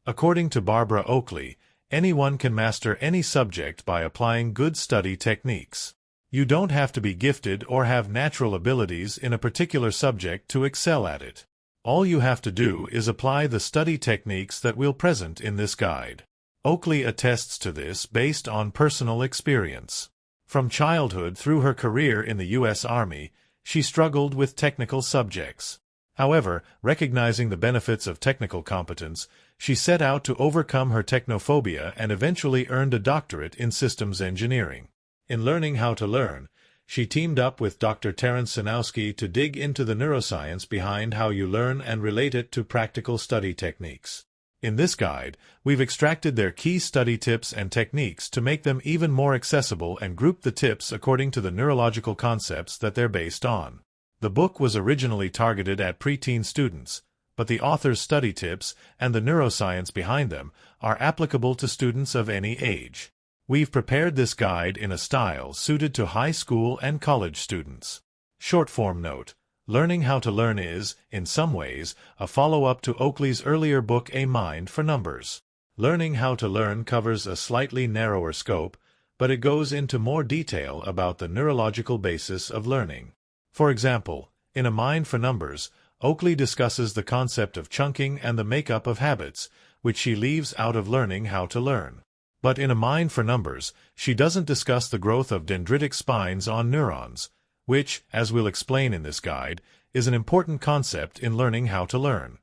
According to Barbara Oakley, anyone can master any subject by applying good study techniques. You don't have to be gifted or have natural abilities in a particular subject to excel at it. All you have to do is apply the study techniques that we'll present in this guide. Oakley attests to this based on personal experience. From childhood through her career in the U.S. Army, she struggled with technical subjects. However, recognizing the benefits of technical competence, she set out to overcome her technophobia and eventually earned a doctorate in systems engineering. In learning how to learn, she teamed up with Dr. Terrence Sejnowski to dig into the neuroscience behind how you learn and relate it to practical study techniques. In this guide, we've extracted their key study tips and techniques to make them even more accessible and grouped the tips according to the neurological concepts that they're based on. The book was originally targeted at preteen students, but the author's study tips and the neuroscience behind them are applicable to students of any age. We've prepared this guide in a style suited to high school and college students. Short-form note: Learning How to Learn is, in some ways, a follow-up to Oakley's earlier book A Mind for Numbers. Learning How to Learn covers a slightly narrower scope, but it goes into more detail about the neurological basis of learning. For example, in A Mind for Numbers, Oakley discusses the concept of chunking and the makeup of habits, which she leaves out of Learning How to Learn. But in A Mind for Numbers, she doesn't discuss the growth of dendritic spines on neurons, which, as we'll explain in this guide, is an important concept in learning how to learn.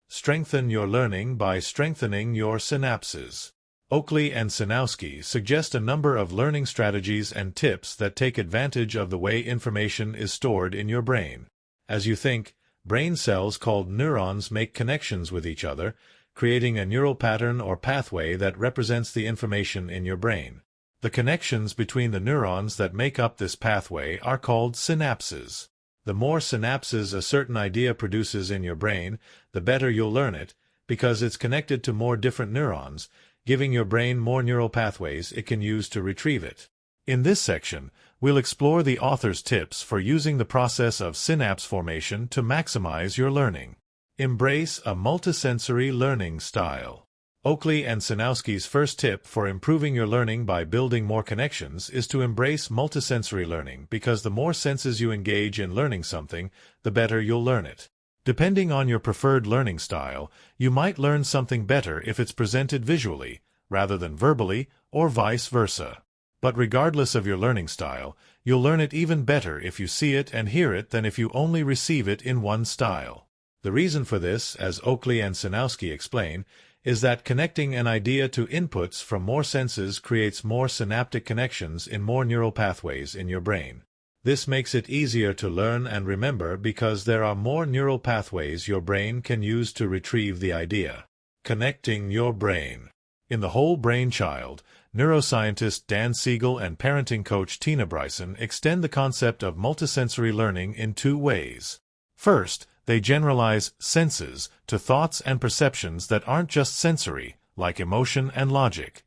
Strengthen your learning by strengthening your synapses. Oakley and Sejnowski suggest a number of learning strategies and tips that take advantage of the way information is stored in your brain. As you think, brain cells called neurons make connections with each other, creating a neural pattern or pathway that represents the information in your brain. The connections between the neurons that make up this pathway are called synapses. The more synapses a certain idea produces in your brain, the better you'll learn it, because it's connected to more different neurons, giving your brain more neural pathways it can use to retrieve it. In this section, we'll explore the author's tips for using the process of synapse formation to maximize your learning. Embrace a multisensory learning style. Oakley and Sejnowski's first tip for improving your learning by building more connections is to embrace multisensory learning, because the more senses you engage in learning something, the better you'll learn it. Depending on your preferred learning style, you might learn something better if it's presented visually, rather than verbally, or vice versa. But regardless of your learning style, you'll learn it even better if you see it and hear it than if you only receive it in one style. The reason for this, as Oakley and Sejnowski explain, is that connecting an idea to inputs from more senses creates more synaptic connections in more neural pathways in your brain. This makes it easier to learn and remember because there are more neural pathways your brain can use to retrieve the idea. Connecting your brain. In The Whole Brain Child, neuroscientist Dan Siegel and parenting coach Tina Bryson extend the concept of multisensory learning in two ways. First, they generalize senses to thoughts and perceptions that aren't just sensory, like emotion and logic.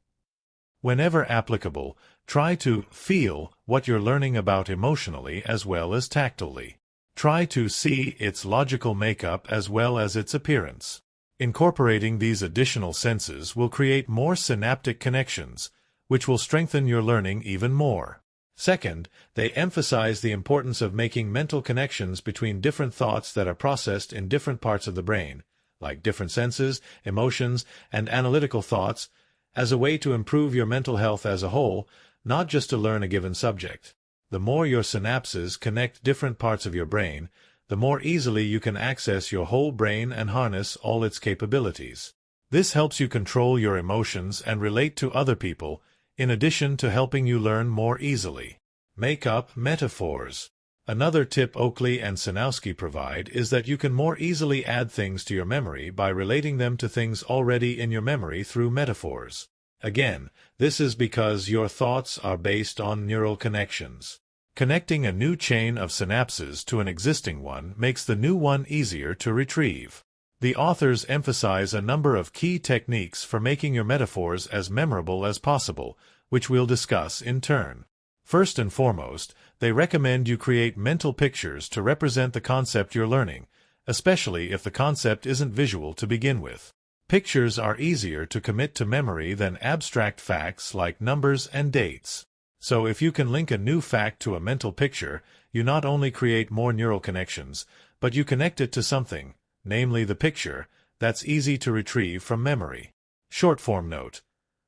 Whenever applicable, try to feel what you're learning about emotionally as well as tactilely. Try to see its logical makeup as well as its appearance. Incorporating these additional senses will create more synaptic connections, which will strengthen your learning even more. Second, they emphasize the importance of making mental connections between different thoughts that are processed in different parts of the brain, like different senses, emotions, and analytical thoughts, as a way to improve your mental health as a whole, not just to learn a given subject. The more your synapses connect different parts of your brain, the more easily you can access your whole brain and harness all its capabilities. This helps you control your emotions and relate to other people, in addition to helping you learn more easily. Make up metaphors. Another tip Oakley and Sejnowski provide is that you can more easily add things to your memory by relating them to things already in your memory through metaphors. Again, this is because your thoughts are based on neural connections. Connecting a new chain of synapses to an existing one makes the new one easier to retrieve. The authors emphasize a number of key techniques for making your metaphors as memorable as possible, which we'll discuss in turn. First and foremost, they recommend you create mental pictures to represent the concept you're learning, especially if the concept isn't visual to begin with. Pictures are easier to commit to memory than abstract facts like numbers and dates. So if you can link a new fact to a mental picture, you not only create more neural connections, but you connect it to something, namely the picture, that's easy to retrieve from memory. Short-form note.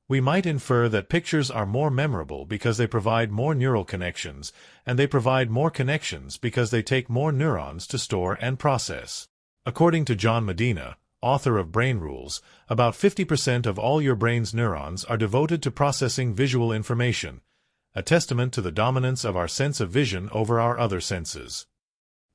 We might infer that pictures are more memorable because they provide more neural connections, and they provide more connections because they take more neurons to store and process. According to John Medina, author of Brain Rules, about 50% of all your brain's neurons are devoted to processing visual information, a testament to the dominance of our sense of vision over our other senses.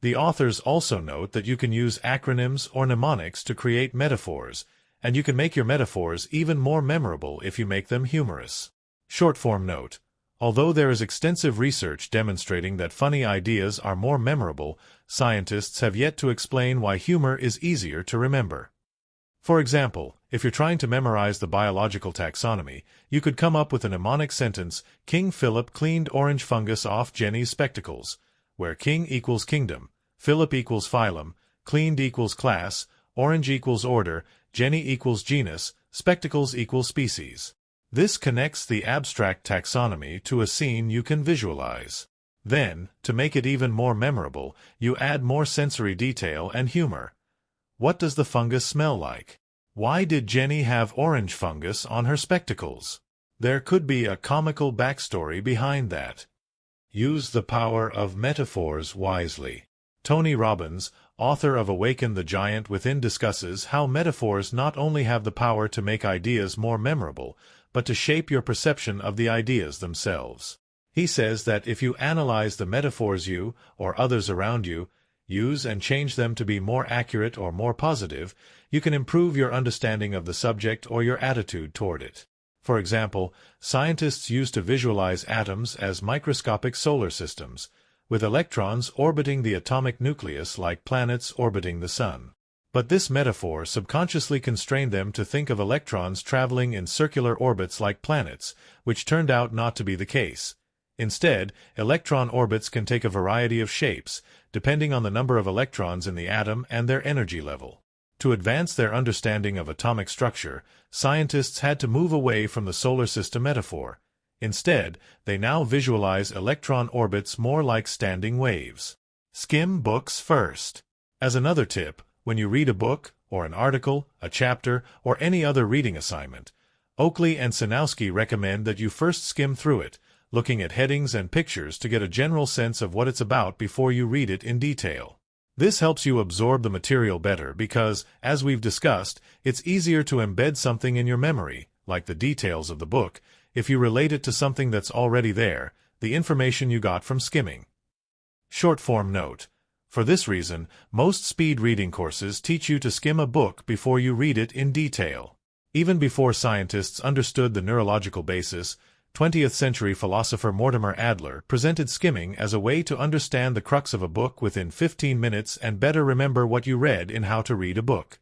The authors also note that you can use acronyms or mnemonics to create metaphors, and you can make your metaphors even more memorable if you make them humorous. Short-form note. Although there is extensive research demonstrating that funny ideas are more memorable, scientists have yet to explain why humor is easier to remember. For example, if you're trying to memorize the biological taxonomy, you could come up with a mnemonic sentence, King Philip cleaned orange fungus off Jenny's spectacles, where king equals kingdom, Philip equals phylum, cleaned equals class, orange equals order, Jenny equals genus, spectacles equals species. This connects the abstract taxonomy to a scene you can visualize. Then, to make it even more memorable, you add more sensory detail and humor. What does the fungus smell like? Why did Jenny have orange fungus on her spectacles? There could be a comical backstory behind that. Use the power of metaphors wisely. Tony Robbins, author of Awaken the Giant Within, discusses how metaphors not only have the power to make ideas more memorable, but to shape your perception of the ideas themselves. He says that if you analyze the metaphors you, or others around you, use and change them to be more accurate or more positive, you can improve your understanding of the subject or your attitude toward it. For example, scientists used to visualize atoms as microscopic solar systems, with electrons orbiting the atomic nucleus like planets orbiting the sun. But this metaphor subconsciously constrained them to think of electrons traveling in circular orbits like planets, which turned out not to be the case. Instead, electron orbits can take a variety of shapes, depending on the number of electrons in the atom and their energy level. To advance their understanding of atomic structure, scientists had to move away from the solar system metaphor. Instead, they now visualize electron orbits more like standing waves. Skim books first. As another tip, when you read a book, or an article, a chapter, or any other reading assignment, Oakley and Sejnowski recommend that you first skim through it, looking at headings and pictures to get a general sense of what it's about before you read it in detail. This helps you absorb the material better because, as we've discussed, it's easier to embed something in your memory, like the details of the book, if you relate it to something that's already there, the information you got from skimming. Short-form note. For this reason, most speed reading courses teach you to skim a book before you read it in detail. Even before scientists understood the neurological basis, 20th-century philosopher Mortimer Adler presented skimming as a way to understand the crux of a book within 15 minutes and better remember what you read in How to Read a Book.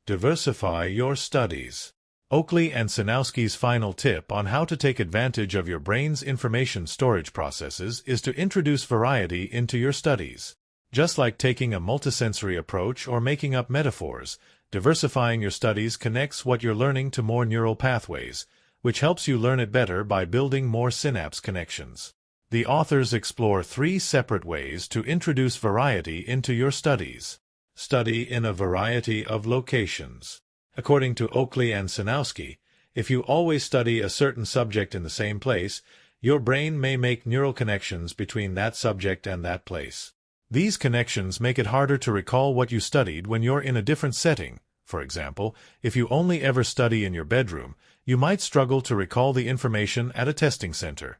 Diversify your studies. Oakley and Sejnowski's final tip on how to take advantage of your brain's information storage processes is to introduce variety into your studies. Just like taking a multisensory approach or making up metaphors, diversifying your studies connects what you're learning to more neural pathways, which helps you learn it better by building more synapse connections. The authors explore 3 separate ways to introduce variety into your studies. Study in a variety of locations. According to Oakley and Sejnowski, if you always study a certain subject in the same place, your brain may make neural connections between that subject and that place. These connections make it harder to recall what you studied when you're in a different setting. For example, if you only ever study in your bedroom, you might struggle to recall the information at a testing center.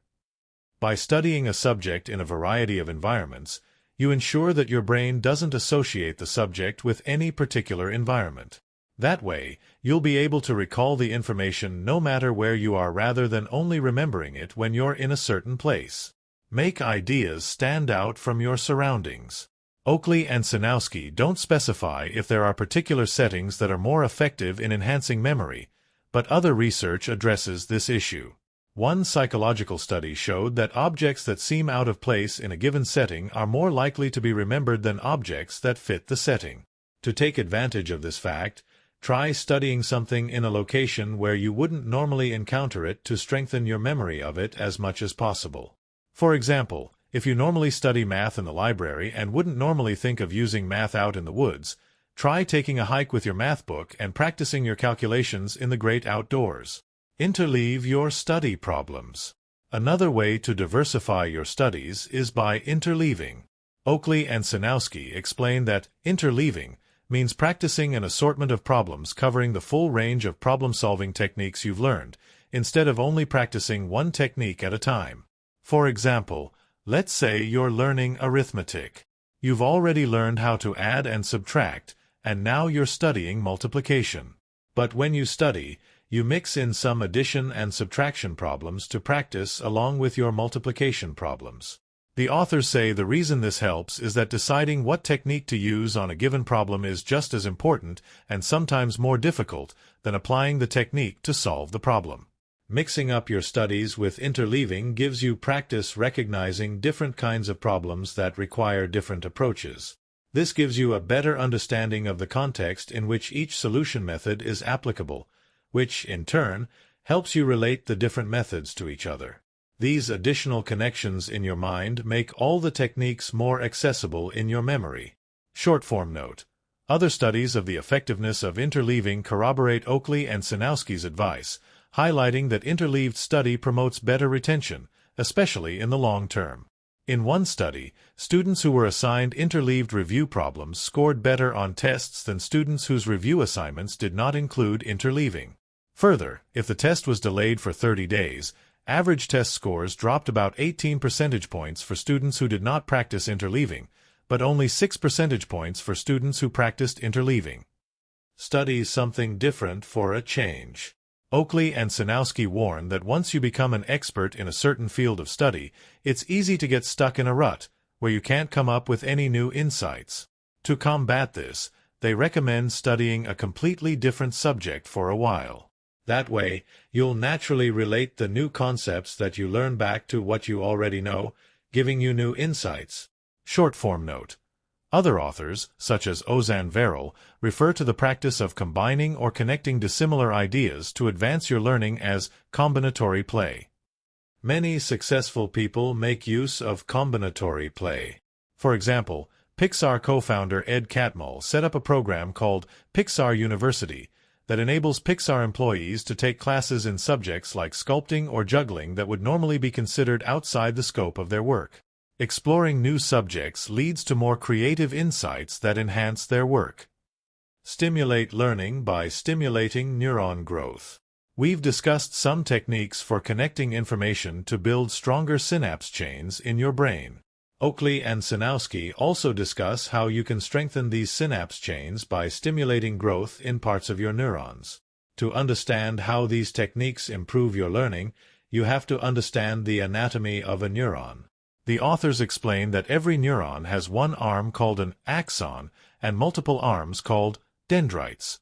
By studying a subject in a variety of environments, you ensure that your brain doesn't associate the subject with any particular environment. That way, you'll be able to recall the information no matter where you are rather than only remembering it when you're in a certain place. Make ideas stand out from your surroundings. Oakley and Sejnowski don't specify if there are particular settings that are more effective in enhancing memory, but other research addresses this issue. One psychological study showed that objects that seem out of place in a given setting are more likely to be remembered than objects that fit the setting. To take advantage of this fact, Try studying something in a location where you wouldn't normally encounter it to strengthen your memory of it as much as possible. For example, if you normally study math in the library and wouldn't normally think of using math out in the woods, try taking a hike with your math book and practicing your calculations in the great outdoors. Interleave your study problems. Another way to diversify your studies is by interleaving. Oakley and Sejnowski explain that interleaving means practicing an assortment of problems covering the full range of problem-solving techniques you've learned, instead of only practicing one technique at a time. For example, let's say you're learning arithmetic. You've already learned how to add and subtract, and now you're studying multiplication. But when you study, you mix in some addition and subtraction problems to practice along with your multiplication problems. The authors say the reason this helps is that deciding what technique to use on a given problem is just as important and sometimes more difficult than applying the technique to solve the problem. Mixing up your studies with interleaving gives you practice recognizing different kinds of problems that require different approaches. This gives you a better understanding of the context in which each solution method is applicable, which, in turn, helps you relate the different methods to each other. These additional connections in your mind make all the techniques more accessible in your memory. Short-form note. Other studies of the effectiveness of interleaving corroborate Oakley and Sejnowski's advice, highlighting that interleaved study promotes better retention, especially in the long term. In one study, students who were assigned interleaved review problems scored better on tests than students whose review assignments did not include interleaving. Further, if the test was delayed for 30 days, average test scores dropped about 18 percentage points for students who did not practice interleaving, but only 6 percentage points for students who practiced interleaving. Study something different for a change. Oakley and Sejnowski warn that once you become an expert in a certain field of study, it's easy to get stuck in a rut, where you can't come up with any new insights. To combat this, they recommend studying a completely different subject for a while. That way, you'll naturally relate the new concepts that you learn back to what you already know, giving you new insights. Short-form note. Other authors, such as Ozan Varol, refer to the practice of combining or connecting dissimilar ideas to advance your learning as combinatory play. Many successful people make use of combinatory play. For example, Pixar co-founder Ed Catmull set up a program called Pixar University that enables Pixar employees to take classes in subjects like sculpting or juggling that would normally be considered outside the scope of their work. Exploring new subjects leads to more creative insights that enhance their work. Stimulate learning by stimulating neuron growth. We've discussed some techniques for connecting information to build stronger synapse chains in your brain. Oakley and Sejnowski also discuss how you can strengthen these synapse chains by stimulating growth in parts of your neurons. To understand how these techniques improve your learning, you have to understand the anatomy of a neuron. The authors explain that every neuron has one arm called an axon and multiple arms called dendrites.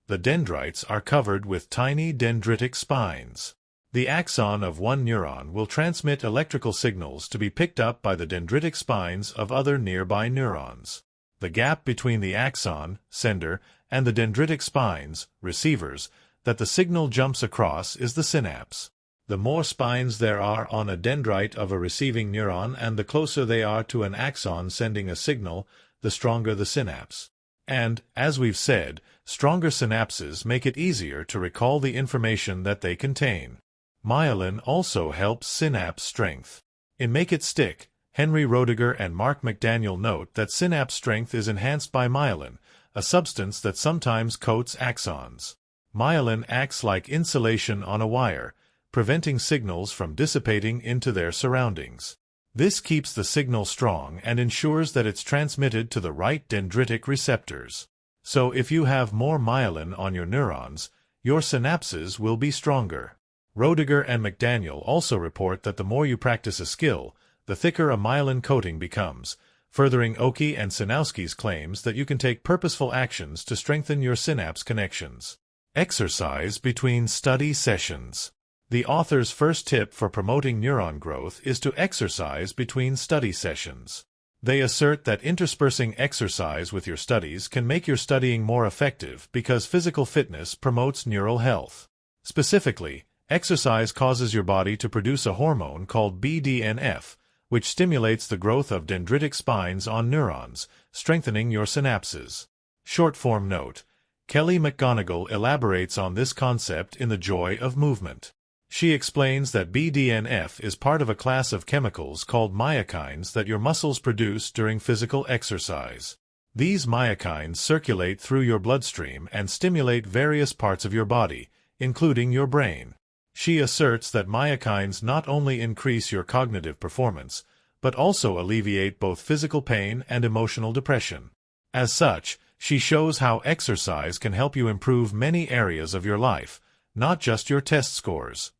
The dendrites are covered with tiny dendritic spines. The axon of one neuron will transmit electrical signals to be picked up by the dendritic spines of other nearby neurons. The gap between the axon, sender, and the dendritic spines, receivers, that the signal jumps across is the synapse. The more spines there are on a dendrite of a receiving neuron and the closer they are to an axon sending a signal, the stronger the synapse. And, as we've said, stronger synapses make it easier to recall the information that they contain. Myelin also helps synapse strength. In Make It Stick, Henry Roediger and Mark McDaniel note that synapse strength is enhanced by myelin, a substance that sometimes coats axons. Myelin acts like insulation on a wire, preventing signals from dissipating into their surroundings. This keeps the signal strong and ensures that it's transmitted to the right dendritic receptors. So if you have more myelin on your neurons, your synapses will be stronger. Roediger and McDaniel also report that the more you practice a skill, the thicker a myelin coating becomes, furthering Oakley and Sejnowski's claims that you can take purposeful actions to strengthen your synapse connections. Exercise between study sessions. The author's first tip for promoting neuron growth is to exercise between study sessions. They assert that interspersing exercise with your studies can make your studying more effective because physical fitness promotes neural health. Specifically, exercise causes your body to produce a hormone called BDNF, which stimulates the growth of dendritic spines on neurons, strengthening your synapses. Short-form note: Kelly McGonigal elaborates on this concept in The Joy of Movement. She explains that BDNF is part of a class of chemicals called myokines that your muscles produce during physical exercise. These myokines circulate through your bloodstream and stimulate various parts of your body, including your brain. She asserts that myokines not only increase your cognitive performance, but also alleviate both physical pain and emotional depression. As such, she shows how exercise can help you improve many areas of your life, not just your test scores.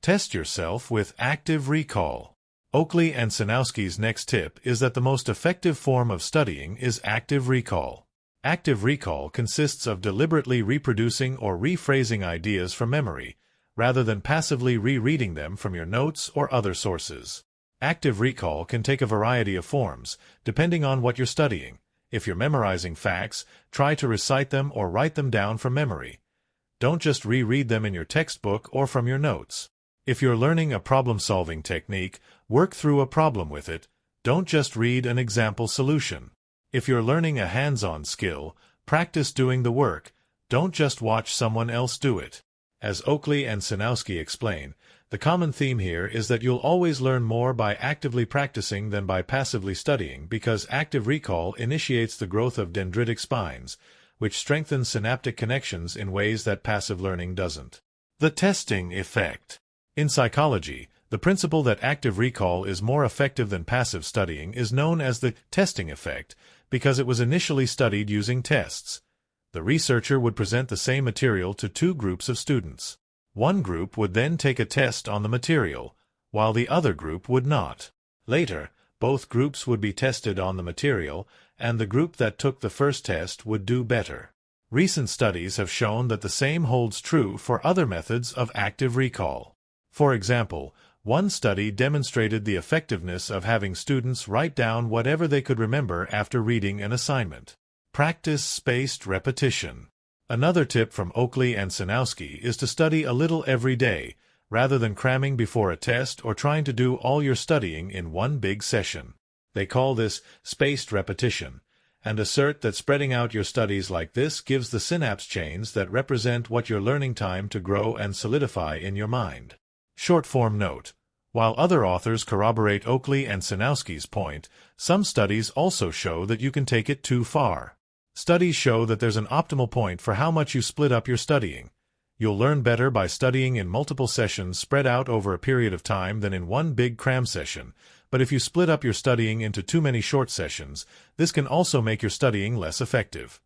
Test yourself with active recall. Oakley and Sejnowski's next tip is that the most effective form of studying is active recall. Active recall consists of deliberately reproducing or rephrasing ideas from memory, rather than passively rereading them from your notes or other sources. Active recall can take a variety of forms, depending on what you're studying. If you're memorizing facts, try to recite them or write them down from memory. Don't just reread them in your textbook or from your notes. If you're learning a problem-solving technique, work through a problem with it. Don't just read an example solution. If you're learning a hands-on skill, practice doing the work. Don't just watch someone else do it. As Oakley and Sejnowski explain, the common theme here is that you'll always learn more by actively practicing than by passively studying because active recall initiates the growth of dendritic spines, which strengthens synaptic connections in ways that passive learning doesn't. The testing effect. In psychology, the principle that active recall is more effective than passive studying is known as the testing effect because it was initially studied using tests. The researcher would present the same material to two groups of students. One group would then take a test on the material, while the other group would not. Later, both groups would be tested on the material, and the group that took the first test would do better. Recent studies have shown that the same holds true for other methods of active recall. For example, one study demonstrated the effectiveness of having students write down whatever they could remember after reading an assignment. Practice spaced repetition. Another tip from Oakley and Sejnowski is to study a little every day, rather than cramming before a test or trying to do all your studying in one big session. They call this spaced repetition, and assert that spreading out your studies like this gives the synapse chains that represent what you're learning time to grow and solidify in your mind. Short-form note: while other authors corroborate Oakley and Sejnowski's point, some studies also show that you can take it too far. Studies show that there's an optimal point for how much you split up your studying. You'll learn better by studying in multiple sessions spread out over a period of time than in one big cram session, but if you split up your studying into too many short sessions, this can also make your studying less effective.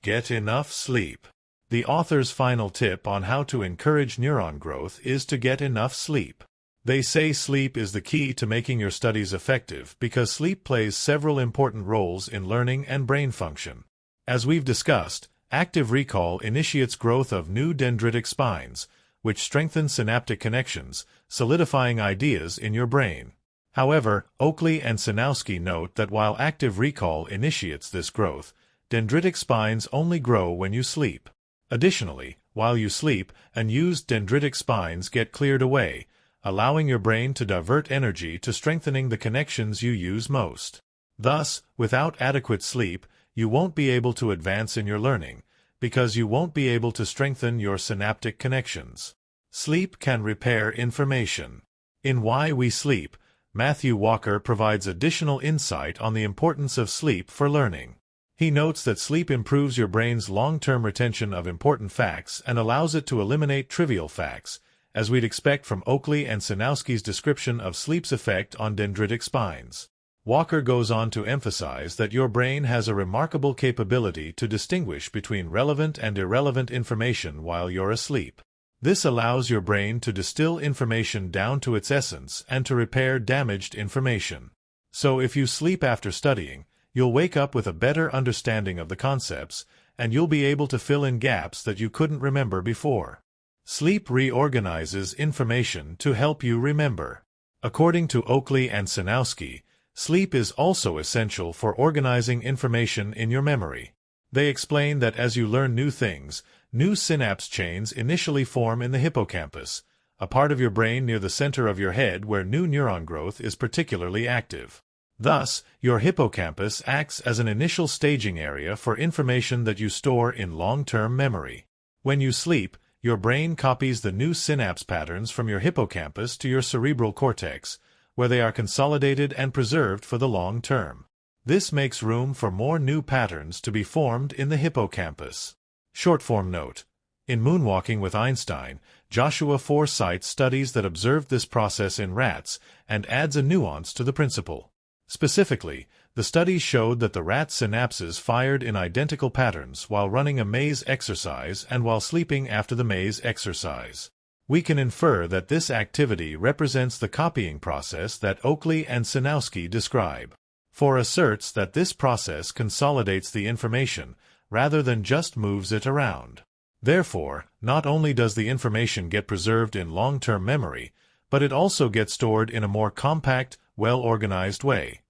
Get enough sleep. The author's final tip on how to encourage neuron growth is to get enough sleep. They say sleep is the key to making your studies effective because sleep plays several important roles in learning and brain function. As we've discussed, active recall initiates growth of new dendritic spines, which strengthen synaptic connections, solidifying ideas in your brain. However, Oakley and Sejnowski note that while active recall initiates this growth, dendritic spines only grow when you sleep. Additionally, while you sleep, unused dendritic spines get cleared away, allowing your brain to divert energy to strengthening the connections you use most. Thus, without adequate sleep, you won't be able to advance in your learning, because you won't be able to strengthen your synaptic connections. Sleep can repair information. In Why We Sleep, Matthew Walker provides additional insight on the importance of sleep for learning. He notes that sleep improves your brain's long-term retention of important facts and allows it to eliminate trivial facts, as we'd expect from Oakley and Sejnowski's description of sleep's effect on dendritic spines. Walker goes on to emphasize that your brain has a remarkable capability to distinguish between relevant and irrelevant information while you're asleep. This allows your brain to distill information down to its essence and to repair damaged information. So if you sleep after studying, you'll wake up with a better understanding of the concepts, and you'll be able to fill in gaps that you couldn't remember before. Sleep reorganizes information to help you remember. According to Oakley and Sejnowski, Sleep is also essential for organizing information in your memory. They explain that as you learn new things, new synapse chains initially form in the hippocampus, a part of your brain near the center of your head where new neuron growth is particularly active. Thus, your hippocampus acts as an initial staging area for information that you store in long-term memory. When you sleep, your brain copies the new synapse patterns from your hippocampus to your cerebral cortex, where they are consolidated and preserved for the long term. This makes room for more new patterns to be formed in the hippocampus. Short-form note. In Moonwalking with Einstein, Joshua Foer cites studies that observed this process in rats and adds a nuance to the principle. Specifically, the studies showed that the rat synapses fired in identical patterns while running a maze exercise and while sleeping after the maze exercise. We can infer that this activity represents the copying process that Oakley and Sejnowski describe. Foer asserts that this process consolidates the information rather than just moves it around. Therefore, not only does the information get preserved in long-term memory, but it also gets stored in a more compact, well-organized way.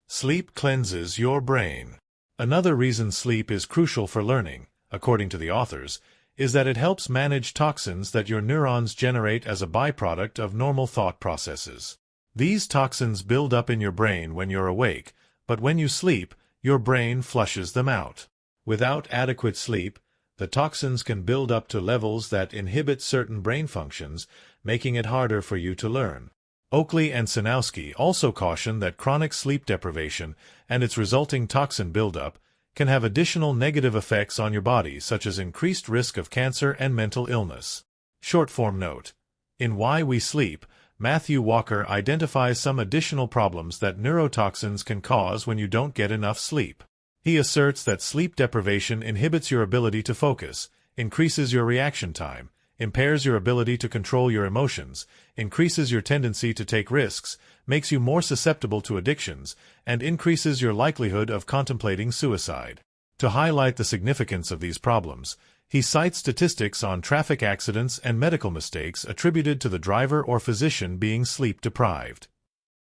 Sleep cleanses your brain. Another reason sleep is crucial for learning, according to the authors, is that it helps manage toxins that your neurons generate as a byproduct of normal thought processes. These toxins build up in your brain when you're awake, but when you sleep, your brain flushes them out. Without adequate sleep, the toxins can build up to levels that inhibit certain brain functions, making it harder for you to learn. Oakley and Sejnowski also caution that chronic sleep deprivation and its resulting toxin buildup can have additional negative effects on your body, such as increased risk of cancer and mental illness. Short-form note. In Why We Sleep, Matthew Walker identifies some additional problems that neurotoxins can cause when you don't get enough sleep. He asserts that sleep deprivation inhibits your ability to focus, increases your reaction time, impairs your ability to control your emotions, increases your tendency to take risks, makes you more susceptible to addictions, and increases your likelihood of contemplating suicide. To highlight the significance of these problems, he cites statistics on traffic accidents and medical mistakes attributed to the driver or physician being sleep-deprived.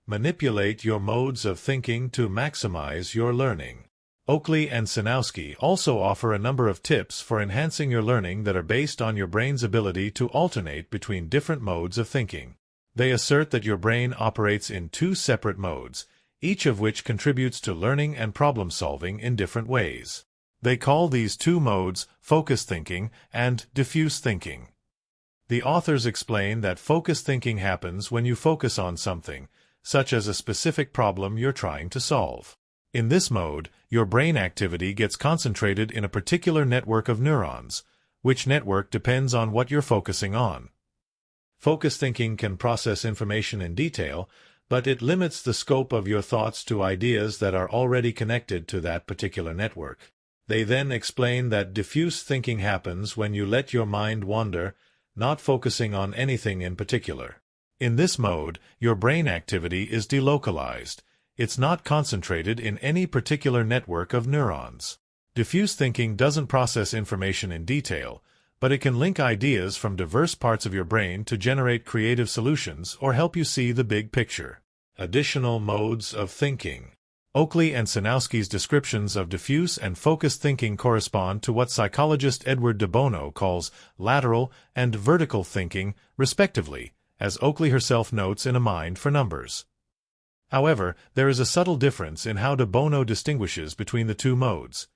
Manipulate your modes of thinking to maximize your learning. Oakley and Sejnowski also offer a number of tips for enhancing your learning that are based on your brain's ability to alternate between different modes of thinking. They assert that your brain operates in two separate modes, each of which contributes to learning and problem-solving in different ways. They call these two modes focused thinking and diffuse thinking. The authors explain that focused thinking happens when you focus on something, such as a specific problem you're trying to solve. In this mode, your brain activity gets concentrated in a particular network of neurons, which network depends on what you're focusing on. Focused thinking can process information in detail, but it limits the scope of your thoughts to ideas that are already connected to that particular network. They then explain that diffuse thinking happens when you let your mind wander, not focusing on anything in particular. In this mode, your brain activity is delocalized. It's not concentrated in any particular network of neurons. Diffuse thinking doesn't process information in detail, but it can link ideas from diverse parts of your brain to generate creative solutions or help you see the big picture. Additional modes of thinking. Oakley and Sejnowski's descriptions of diffuse and focused thinking correspond to what psychologist Edward de Bono calls lateral and vertical thinking, respectively, as Oakley herself notes in A Mind for Numbers. However, there is a subtle difference in how de Bono distinguishes between the two modes.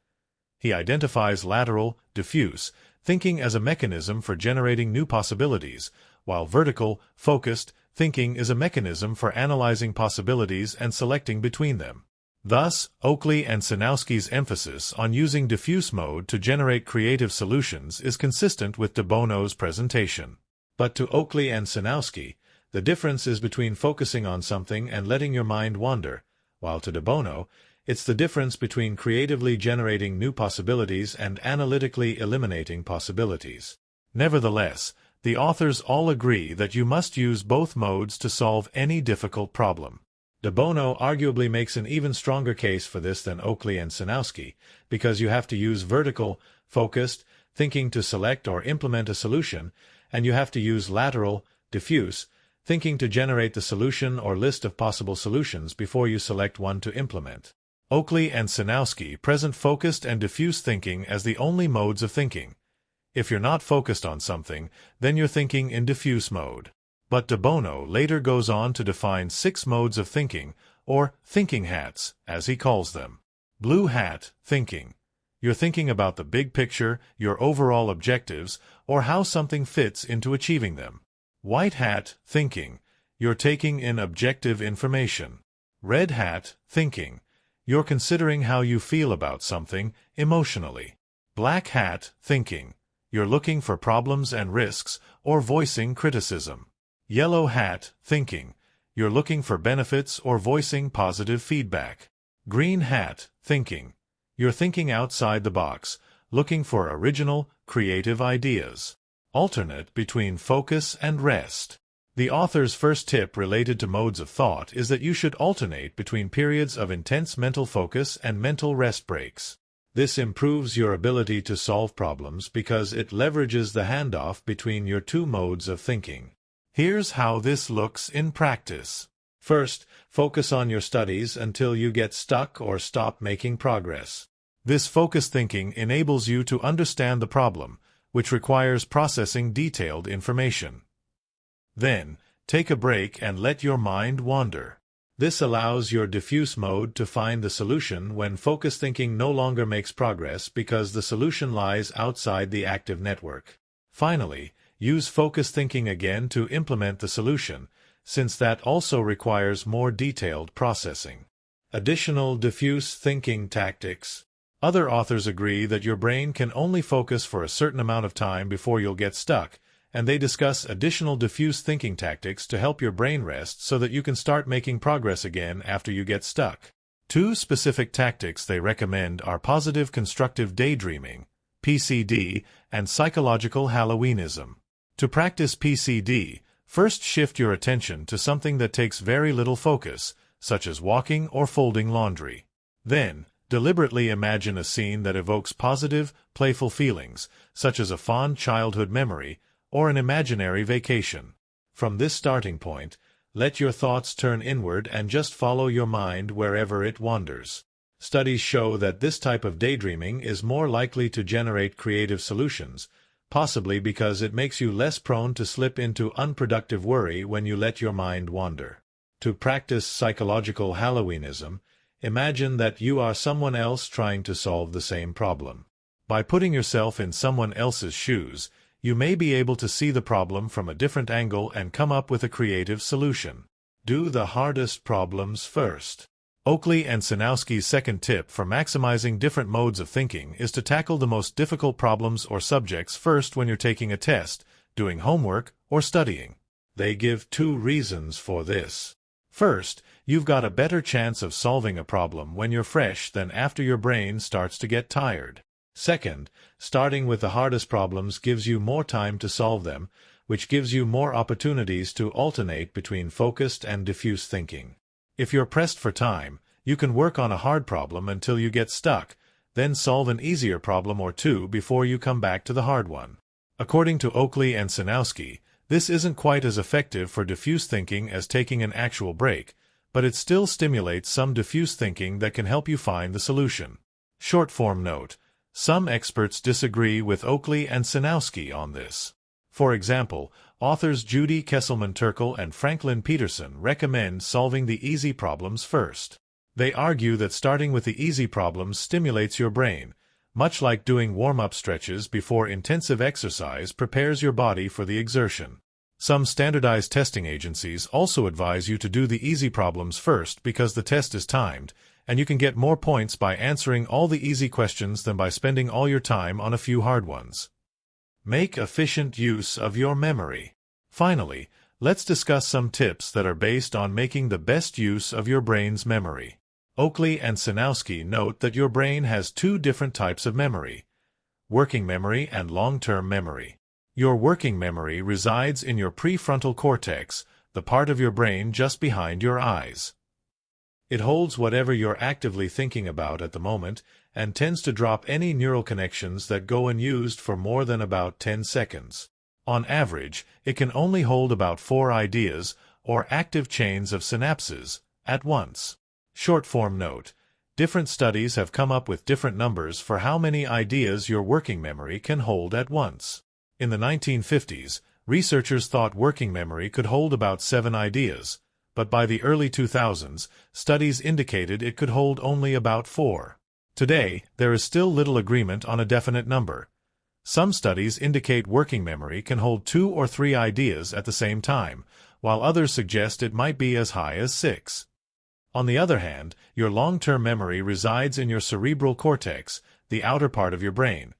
He identifies lateral, diffuse, thinking as a mechanism for generating new possibilities, while vertical, focused, thinking is a mechanism for analyzing possibilities and selecting between them. Thus, Oakley and Sejnowski's emphasis on using diffuse mode to generate creative solutions is consistent with de Bono's presentation. But to Oakley and Sejnowski, the difference is between focusing on something and letting your mind wander, while to de Bono, it's the difference between creatively generating new possibilities and analytically eliminating possibilities. Nevertheless, the authors all agree that you must use both modes to solve any difficult problem. De Bono arguably makes an even stronger case for this than Oakley and Sejnowski, because you have to use vertical, focused, thinking to select or implement a solution, and you have to use lateral, diffuse, thinking to generate the solution or list of possible solutions before you select one to implement. Oakley and Sejnowski present focused and diffuse thinking as the only modes of thinking. If you're not focused on something, then you're thinking in diffuse mode. But de Bono later goes on to define 6 modes of thinking, or thinking hats, as he calls them. Blue hat, thinking. You're thinking about the big picture, your overall objectives, or how something fits into achieving them. White hat, thinking. You're taking in objective information. Red hat, thinking. You're considering how you feel about something, emotionally. Black hat, thinking. You're looking for problems and risks, or voicing criticism. Yellow hat, thinking. You're looking for benefits or voicing positive feedback. Green hat, thinking. You're thinking outside the box, looking for original, creative ideas. Alternate between focus and rest. The author's first tip related to modes of thought is that you should alternate between periods of intense mental focus and mental rest breaks. This improves your ability to solve problems because it leverages the handoff between your 2 modes of thinking. Here's how this looks in practice. First, focus on your studies until you get stuck or stop making progress. This focused thinking enables you to understand the problem, which requires processing detailed information. Then, take a break and let your mind wander. This allows your diffuse mode to find the solution when focused thinking no longer makes progress because the solution lies outside the active network. Finally, use focused thinking again to implement the solution, since that also requires more detailed processing. Additional diffuse thinking tactics. Other authors agree that your brain can only focus for a certain amount of time before you'll get stuck, and they discuss additional diffuse thinking tactics to help your brain rest so that you can start making progress again after you get stuck. 2 specific tactics they recommend are positive constructive daydreaming, PCD, and psychological Halloweenism. To practice PCD, first shift your attention to something that takes very little focus, such as walking or folding laundry. Then, deliberately imagine a scene that evokes positive, playful feelings, such as a fond childhood memory or an imaginary vacation. From this starting point, let your thoughts turn inward and just follow your mind wherever it wanders. Studies show that this type of daydreaming is more likely to generate creative solutions, possibly because it makes you less prone to slip into unproductive worry when you let your mind wander. To practice psychological Halloweenism, imagine that you are someone else trying to solve the same problem. By putting yourself in someone else's shoes, you may be able to see the problem from a different angle and come up with a creative solution. Do the hardest problems first. Oakley and Sejnowski's second tip for maximizing different modes of thinking is to tackle the most difficult problems or subjects first when you're taking a test, doing homework, or studying. They give 2 reasons for this. First, you've got a better chance of solving a problem when you're fresh than after your brain starts to get tired. Second, starting with the hardest problems gives you more time to solve them, which gives you more opportunities to alternate between focused and diffuse thinking. If you're pressed for time, you can work on a hard problem until you get stuck, then solve an easier problem or 2 before you come back to the hard one. According to Oakley and Sejnowski, this isn't quite as effective for diffuse thinking as taking an actual break, but it still stimulates some diffuse thinking that can help you find the solution. Short-form note. Some experts disagree with Oakley and Sejnowski on this. For example, authors Judy Kesselman-Turkle and Franklin Peterson recommend solving the easy problems first. They argue that starting with the easy problems stimulates your brain, much like doing warm-up stretches before intensive exercise prepares your body for the exertion. Some standardized testing agencies also advise you to do the easy problems first because the test is timed, and you can get more points by answering all the easy questions than by spending all your time on a few hard ones. Make efficient use of your memory. Finally, let's discuss some tips that are based on making the best use of your brain's memory. Oakley and Sejnowski note that your brain has 2 different types of memory: working memory and long-term memory. Your working memory resides in your prefrontal cortex, the part of your brain just behind your eyes. It holds whatever you're actively thinking about at the moment and tends to drop any neural connections that go unused for more than about 10 seconds. On average, it can only hold about 4 ideas, or active chains of synapses, at once. Short-form note. Different studies have come up with different numbers for how many ideas your working memory can hold at once. In the 1950s, researchers thought working memory could hold about 7 ideas, but by the early 2000s, studies indicated it could hold only about 4. Today, there is still little agreement on a definite number. Some studies indicate working memory can hold 2 or 3 ideas at the same time, while others suggest it might be as high as 6. On the other hand, your long-term memory resides in your cerebral cortex, the outer part of your brain,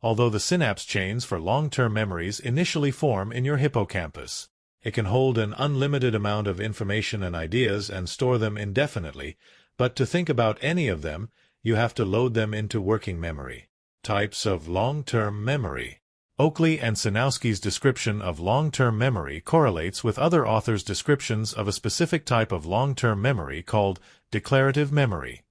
although the synapse chains for long-term memories initially form in your hippocampus. It can hold an unlimited amount of information and ideas and store them indefinitely, but to think about any of them, you have to load them into working memory. Types of long-term memory. Oakley and Sejnowski's description of long-term memory correlates with other authors' descriptions of a specific type of long-term memory called declarative memory.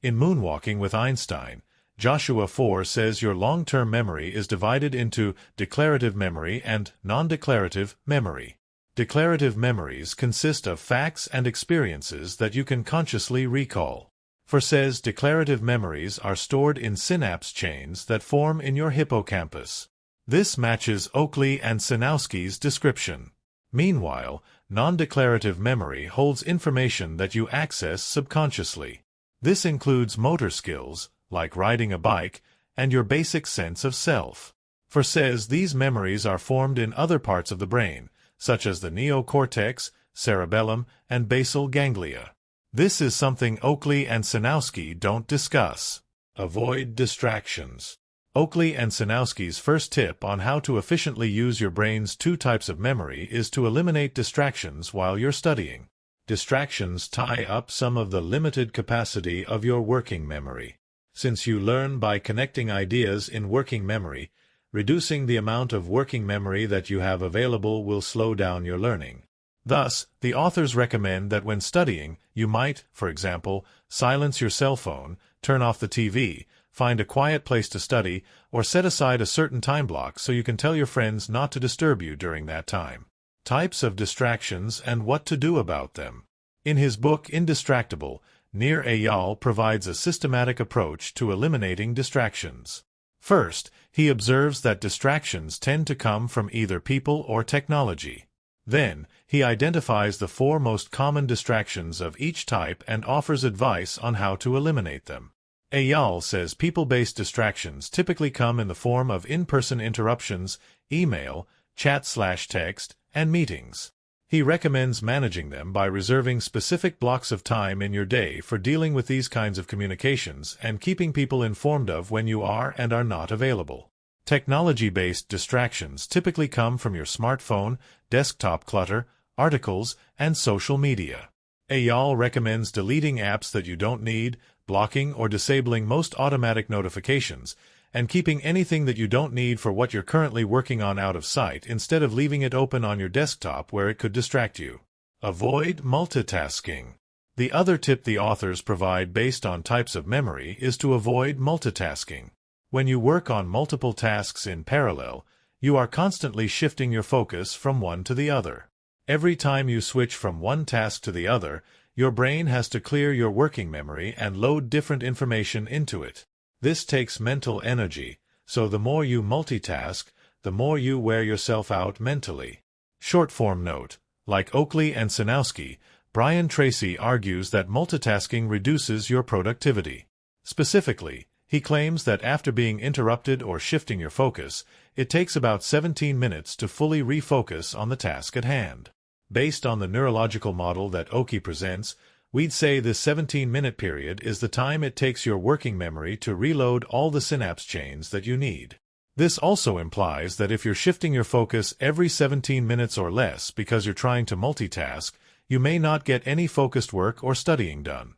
In Moonwalking with Einstein, Joshua 4 says your long-term memory is divided into declarative memory and non-declarative memory. Declarative memories consist of facts and experiences that you can consciously recall. For says declarative memories are stored in synapse chains that form in your hippocampus. This matches Oakley and Sejnowski's description. Meanwhile, non-declarative memory holds information that you access subconsciously. This includes motor skills, like riding a bike, and your basic sense of self. For says these memories are formed in other parts of the brain, such as the neocortex, cerebellum, and basal ganglia. This is something Oakley and Sejnowski don't discuss. Avoid distractions. Oakley and Sejnowski's first tip on how to efficiently use your brain's 2 types of memory is to eliminate distractions while you're studying. Distractions tie up some of the limited capacity of your working memory. Since you learn by connecting ideas in working memory, reducing the amount of working memory that you have available will slow down your learning. Thus, the authors recommend that when studying, you might, for example, silence your cell phone, turn off the TV, find a quiet place to study, or set aside a certain time block so you can tell your friends not to disturb you during that time. Types of distractions and what to do about them. In his book Indistractable, Nir Eyal provides a systematic approach to eliminating distractions. First, he observes that distractions tend to come from either people or technology. Then, he identifies the 4 most common distractions of each type and offers advice on how to eliminate them. Eyal says people-based distractions typically come in the form of in-person interruptions, email, chat/text, and meetings. He recommends managing them by reserving specific blocks of time in your day for dealing with these kinds of communications and keeping people informed of when you are and are not available. Technology-based distractions typically come from your smartphone, desktop clutter, articles, and social media. Eyal recommends deleting apps that you don't need, blocking or disabling most automatic notifications, and keeping anything that you don't need for what you're currently working on out of sight instead of leaving it open on your desktop where it could distract you. Avoid multitasking. The other tip the authors provide based on types of memory is to avoid multitasking. When you work on multiple tasks in parallel, you are constantly shifting your focus from one to the other. Every time you switch from one task to the other, your brain has to clear your working memory and load different information into it. This takes mental energy, so the more you multitask, the more you wear yourself out mentally. Short-form note. Like Oakley and Sejnowski, Brian Tracy argues that multitasking reduces your productivity. Specifically, he claims that after being interrupted or shifting your focus, it takes about 17 minutes to fully refocus on the task at hand. Based on the neurological model that Oakley presents, we'd say this 17-minute period is the time it takes your working memory to reload all the synapse chains that you need. This also implies that if you're shifting your focus every 17 minutes or less because you're trying to multitask, you may not get any focused work or studying done.